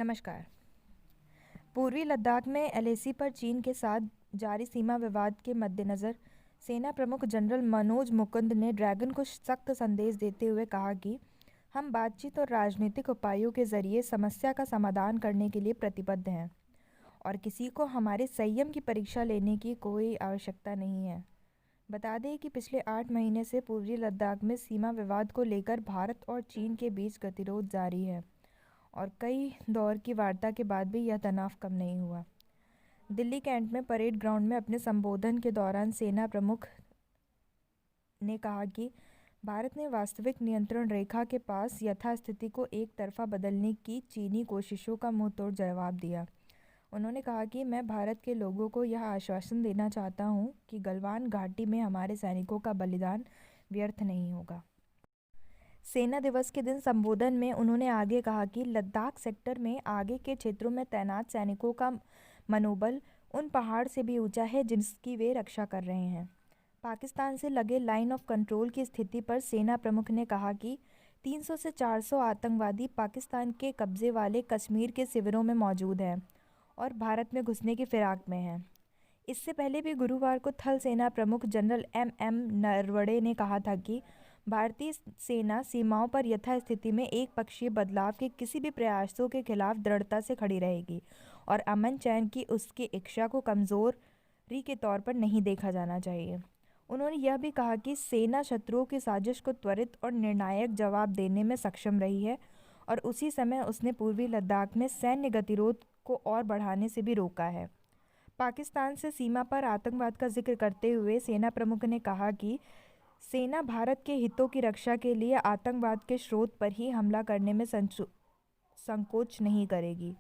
नमस्कार। पूर्वी लद्दाख में एलएसी पर चीन के साथ जारी सीमा विवाद के मद्देनज़र सेना प्रमुख जनरल मनोज मुकुंद ने ड्रैगन को सख्त संदेश देते हुए कहा कि हम बातचीत और राजनीतिक उपायों के जरिए समस्या का समाधान करने के लिए प्रतिबद्ध हैं और किसी को हमारे संयम की परीक्षा लेने की कोई आवश्यकता नहीं है। बता दें कि पिछले 8 महीने से पूर्वी लद्दाख में सीमा विवाद को लेकर भारत और चीन के बीच गतिरोध जारी है और कई दौर की वार्ता के बाद भी यह तनाव कम नहीं हुआ। दिल्ली कैंट में परेड ग्राउंड में अपने संबोधन के दौरान सेना प्रमुख ने कहा कि भारत ने वास्तविक नियंत्रण रेखा के पास यथास्थिति को एक तरफा बदलने की चीनी कोशिशों का मुंहतोड़ जवाब दिया। उन्होंने कहा कि मैं भारत के लोगों को यह आश्वासन देना चाहता हूं कि गलवान घाटी में हमारे सैनिकों का बलिदान व्यर्थ नहीं होगा। सेना दिवस के दिन संबोधन में उन्होंने आगे कहा कि लद्दाख सेक्टर में आगे के क्षेत्रों में तैनात सैनिकों का मनोबल उन पहाड़ से भी ऊंचा है जिसकी वे रक्षा कर रहे हैं। पाकिस्तान से लगे लाइन ऑफ कंट्रोल की स्थिति पर सेना प्रमुख ने कहा कि 300 से 400 आतंकवादी पाकिस्तान के कब्जे वाले कश्मीर के शिविरों में मौजूद हैं और भारत में घुसने की फिराक में हैं। इससे पहले भी गुरुवार को थल सेना प्रमुख जनरल एम नरवणे ने कहा था कि भारतीय सेना सीमाओं पर यथास्थिति में एक पक्षीय बदलाव के किसी भी प्रयासों के खिलाफ दृढ़ता से खड़ी रहेगी और अमन चैन की उसकी इच्छा को कमजोरी के तौर पर नहीं देखा जाना चाहिए। उन्होंने यह भी कहा कि सेना शत्रुओं की साजिश को त्वरित और निर्णायक जवाब देने में सक्षम रही है और उसी समय उसने पूर्वी लद्दाख में सैन्य गतिरोध को और बढ़ाने से भी रोका है। पाकिस्तान से सीमा पर आतंकवाद का जिक्र करते हुए सेना प्रमुख ने कहा कि सेना भारत के हितों की रक्षा के लिए आतंकवाद के स्रोत पर ही हमला करने में संकोच नहीं करेगी।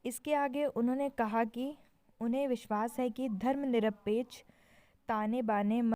इसके आगे उन्होंने कहा कि उन्हें विश्वास है कि धर्मनिरपेक्ष ताने बाने